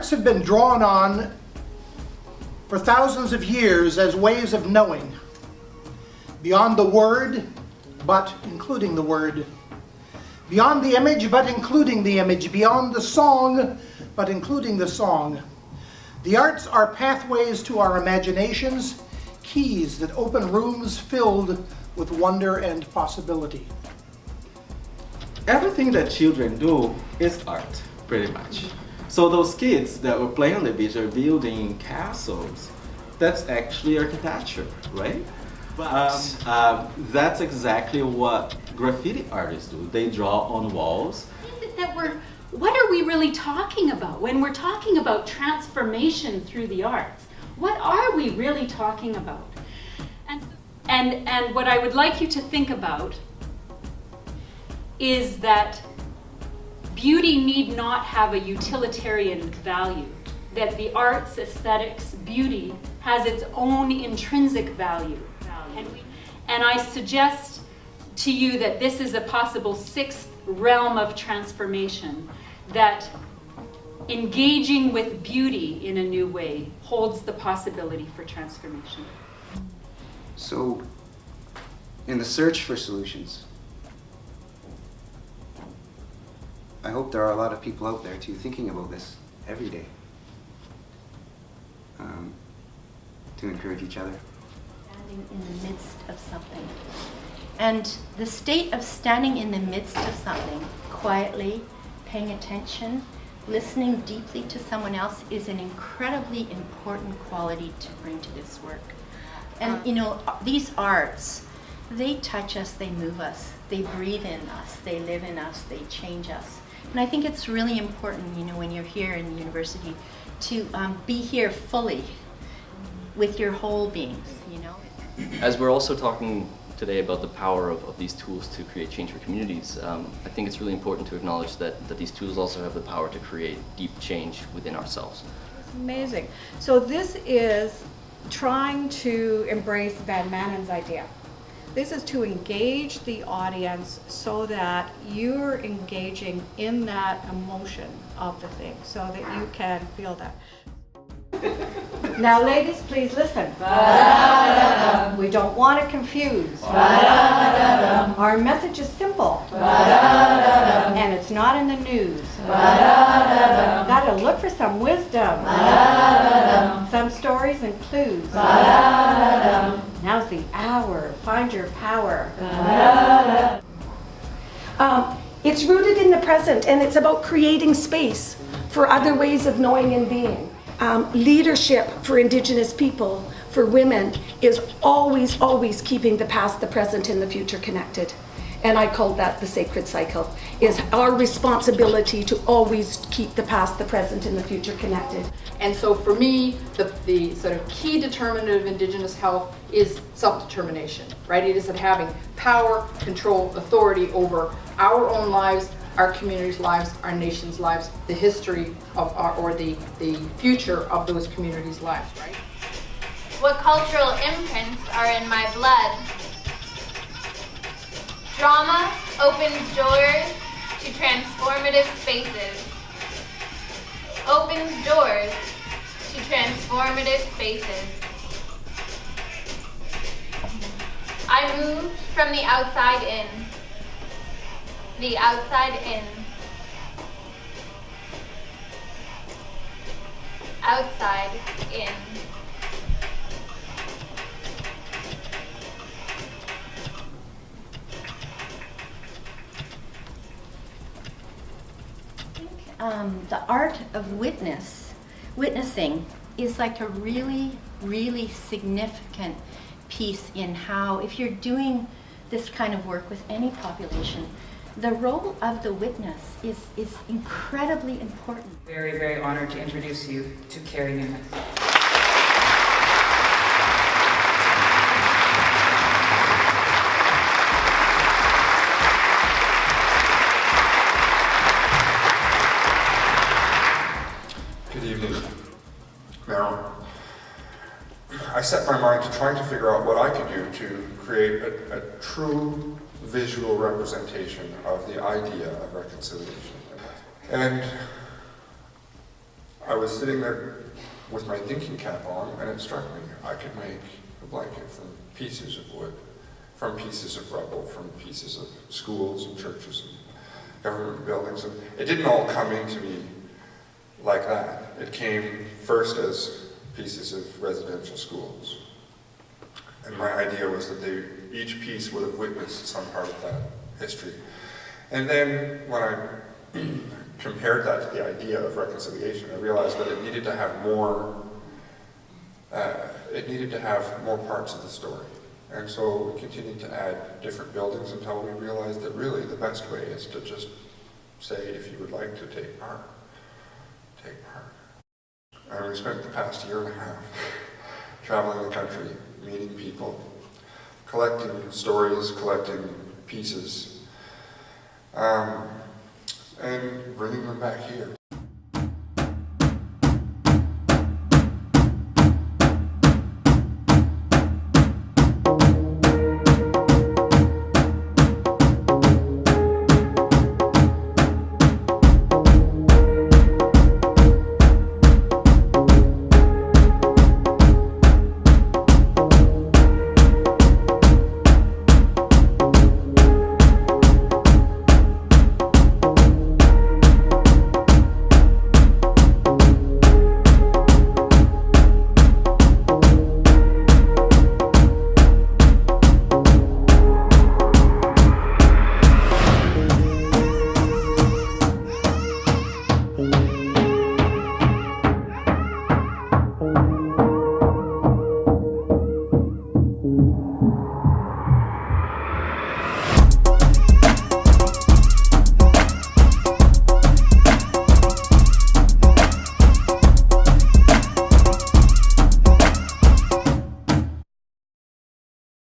arts have been drawn on for thousands of years as ways of knowing, beyond the word, but including the word, beyond the image, but including the image, beyond the song, but including the song. The arts are pathways to our imaginations, keys that open rooms filled with wonder and possibility. Everything that children do is art, pretty much. So those kids that were playing on the beach are building castles. That's actually architecture, right? But that's exactly what graffiti artists do. They draw on walls. What are we really talking about when we're talking about transformation through the arts? What are we really talking about? And what I would like you to think about is that beauty need not have a utilitarian value, that the arts, aesthetics, beauty has its own intrinsic value. And I suggest to you that this is a possible sixth realm of transformation, that engaging with beauty in a new way holds the possibility for transformation. So, in the search for solutions, I hope there are a lot of people out there too thinking about this every day, to encourage each other. Standing in the midst of something. And the state of standing in the midst of something, quietly, paying attention, listening deeply to someone else, is an incredibly important quality to bring to this work. And you know, these arts, they touch us, they move us, they breathe in us, they live in us, they change us. And I think it's really important, you know, when you're here in the university, to be here fully with your whole beings, you know. As we're also talking today about the power of these tools to create change for communities, I think it's really important to acknowledge that these tools also have the power to create deep change within ourselves. It's amazing. So this is trying to embrace Van Manen's idea. This is to engage the audience so that you're engaging in that emotion of the thing, so that you can feel that. Now ladies, please listen. We don't want to confuse. Our message is simple. And it's not in the news. Gotta look for some wisdom. Some stories and clues. Now's the hour. Find your power. It's rooted in the present, and it's about creating space for other ways of knowing and being. Leadership for Indigenous people, for women, is always, always keeping the past, the present, and the future connected. And I call that the sacred cycle, is our responsibility to always keep the past, the present, and the future connected. And so for me, the sort of key determinant of Indigenous health is self-determination, right? It is having power, control, authority over our own lives, our communities' lives, our nation's lives, the history of the future of those communities' lives, right? What cultural imprints are in my blood? Drama opens doors to transformative spaces. Opens doors to transformative spaces. I moved from the outside in. The outside in. Outside in. The art of witnessing is like a really, really significant piece in how, if you're doing this kind of work with any population, the role of the witness is incredibly important. Very, very honored to introduce you to Carrie Newman. Good evening. Now, I set my mind to trying to figure out what I could do to create a true visual representation of the idea of reconciliation. And I was sitting there with my thinking cap on, and it struck me, I could make a blanket from pieces of wood, from pieces of rubble, from pieces of schools and churches and government buildings. And it didn't all come into me like that. It came first as pieces of residential schools. And my idea was that each piece would have witnessed some part of that history. And then when I compared that to the idea of reconciliation, I realized that it needed to have more parts of the story. And so we continued to add different buildings until we realized that really the best way is to just say, if you would like to take part, take part. And we spent the past year and a half traveling the country, meeting people, collecting stories, collecting pieces, and bringing them back here